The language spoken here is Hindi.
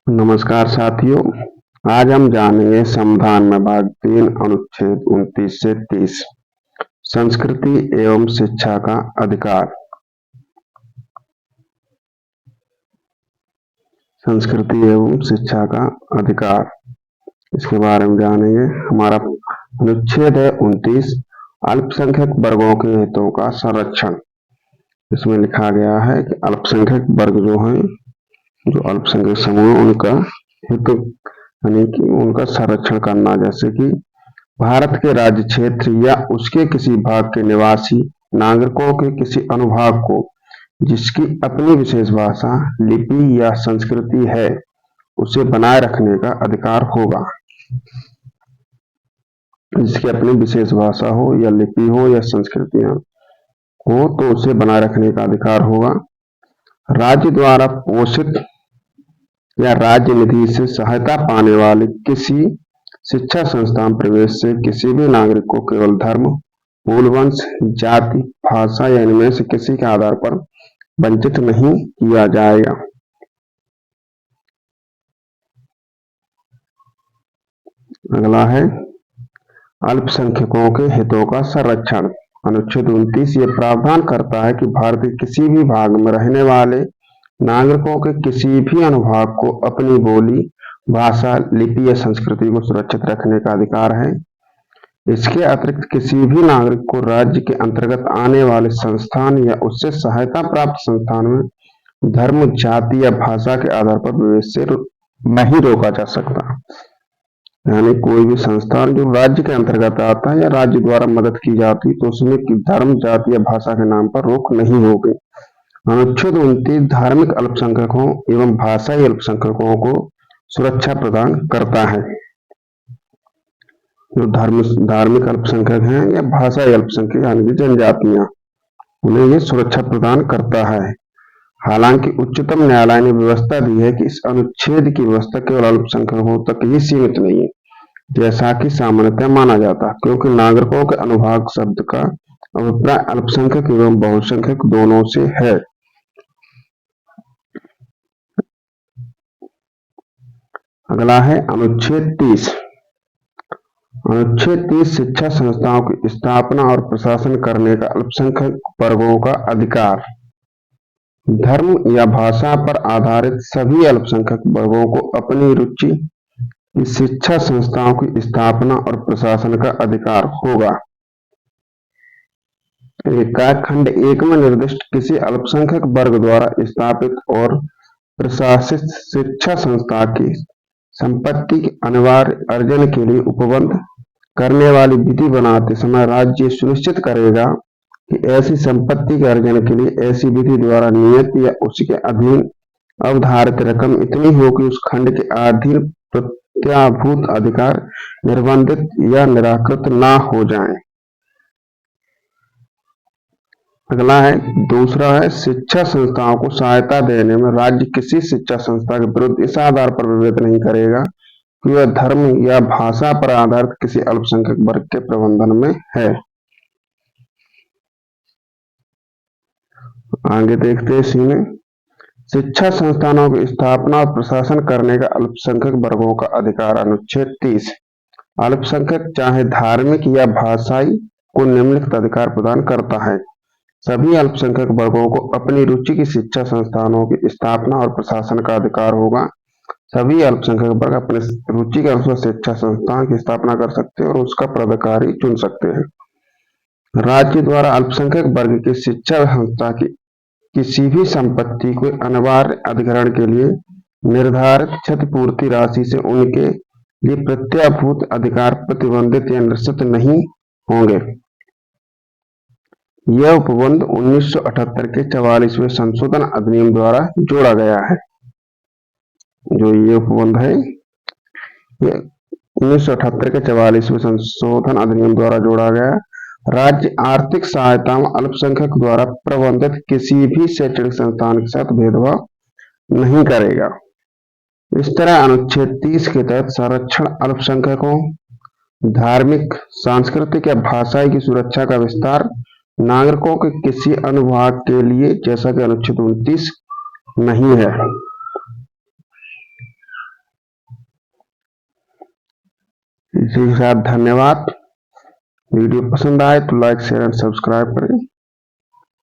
नमस्कार साथियों। आज हम जानेंगे संविधान में भाग 3 अनुच्छेद 29 से 30 संस्कृति एवं शिक्षा का अधिकार। संस्कृति एवं शिक्षा का अधिकार, इसके बारे में जानेंगे। हमारा अनुच्छेद है 29, अल्पसंख्यक वर्गों के हितों का संरक्षण। इसमें लिखा गया है कि अल्पसंख्यक वर्ग जो हैं, जो अल्पसंख्यक समूह, उनका हित यानी कि उनका संरक्षण करना, जैसे कि भारत के राज्य क्षेत्र या उसके किसी भाग के निवासी नागरिकों के किसी अनुभाग को जिसकी अपनी विशेष भाषा, लिपि या संस्कृति है, उसे बनाए रखने का अधिकार होगा। जिसकी अपनी विशेष भाषा हो या लिपि हो या संस्कृतियां हो, तो उसे बनाए रखने का अधिकार होगा। राज्य द्वारा पोषित या राज्य निधि से सहायता पाने वाले किसी शिक्षा संस्थान प्रवेश से किसी भी नागरिक को केवल धर्म, मूल वंश, जाति, भाषा या इनमें से किसी के आधार पर वंचित नहीं किया जाएगा। अगला है अल्पसंख्यकों के हितों का संरक्षण। अनुच्छेद 29 ये प्रावधान करता है कि भारत के किसी भी भाग में रहने वाले नागरिकों के किसी भी अनुभाग को अपनी बोली, भाषा, लिपि या संस्कृति को सुरक्षित रखने का अधिकार है। इसके अतिरिक्त किसी भी नागरिक को राज्य के अंतर्गत आने वाले संस्थान या उससे सहायता प्राप्त संस्थान में धर्म, जाति या भाषा के आधार पर प्रवेश से नहीं रोका जा सकता। यानी कोई भी संस्थान जो राज्य के अंतर्गत आता है या राज्य द्वारा मदद की जाती, तो उसमें धर्म, जाति या भाषा के नाम पर रोक नहीं होगी। अनुच्छेद 29 धार्मिक अल्पसंख्यकों एवं भाषाई अल्पसंख्यकों को सुरक्षा प्रदान करता है। जो धार्मिक अल्पसंख्यक हैं या भाषाई अल्पसंख्यक यानी कि जनजातियां, उन्हें ये सुरक्षा प्रदान करता है। हालांकि उच्चतम न्यायालय ने व्यवस्था दी है कि इस अनुच्छेद की व्यवस्था केवल अल्पसंख्यकों तक ही सीमित नहीं है, जैसा कि सामान्यतः माना जाता, क्योंकि नागरिकों के अनुभाग शब्द का अभिप्राय अल्पसंख्यक एवं बहुसंख्यक दोनों से है। अगला है अनुच्छेद 30। अनुच्छेद 30 शिक्षा संस्थाओं की स्थापना और प्रशासन करने का अल्पसंख्यक वर्गों का अधिकार। धर्म या भाषा पर आधारित सभी अल्पसंख्यक वर्गों को अपनी रुचि की शिक्षा संस्थाओं की स्थापना और प्रशासन का अधिकार होगा। खंड 1 में निर्दिष्ट किसी अल्पसंख्यक वर्ग द्वारा स्थापित और प्रशासित शिक्षा संस्था की संपत्ति के अनिवार्य अर्जन के लिए उपबंध करने वाली विधि बनाते समय राज्य सुनिश्चित करेगा कि ऐसी संपत्ति के अर्जन के लिए ऐसी विधि द्वारा नियत या उसके अधीन अवधारित रकम इतनी हो कि उस खंड के अधीन प्रत्याभूत अधिकार निर्बंधित या निराकृत ना हो जाएं। अगला है दूसरा है शिक्षा संस्थाओं को सहायता देने में राज्य किसी शिक्षा संस्था के विरुद्ध इस आधार पर विवेक नहीं करेगा कि वह धर्म या भाषा पर आधारित किसी अल्पसंख्यक वर्ग के प्रबंधन में है। आगे देखते हैं इसी में शिक्षा संस्थानों की स्थापना और प्रशासन करने का अल्पसंख्यक वर्गों का अधिकार। अनुच्छेद 30 अल्पसंख्यक चाहे धार्मिक या भाषाई को निम्नलिखित अधिकार प्रदान करता है। सभी अल्पसंख्यक वर्गों को अपनी रुचि की शिक्षा संस्थानों की स्थापना और प्रशासन का अधिकार होगा। सभी अल्पसंख्यक वर्ग अपने रुचि के अनुसार शिक्षा संस्थान की स्थापना कर सकते हैं और उसका प्राधिकारी चुन सकते हैं। राज्य द्वारा अल्पसंख्यक वर्ग की शिक्षा संस्था की किसी भी संपत्ति को अनिवार्य अधिग्रहण के लिए निर्धारित क्षतिपूर्ति राशि से उनके लिए प्रत्याभूत अधिकार प्रतिबंधित या निश्चित नहीं होंगे। यह उपबंध 1978 के 44वें संशोधन अधिनियम द्वारा जोड़ा गया है। जो ये उपबंध है, ये 1978 के 44वें संशोधन अधिनियम द्वारा जोड़ा गया। राज्य आर्थिक सहायता में अल्पसंख्यक द्वारा प्रबंधित किसी भी शैक्षणिक संस्थान के साथ भेदभाव नहीं करेगा। इस तरह अनुच्छेद 30 के तहत संरक्षण अल्पसंख्यकों, धार्मिक, सांस्कृतिक या भाषाई की सुरक्षा का विस्तार नागरिकों के किसी अनुभाग के लिए, जैसा कि अनुच्छेद 29 नहीं है। इसी के साथ धन्यवाद। वीडियो पसंद आए तो लाइक शेयर एंड सब्सक्राइब करें।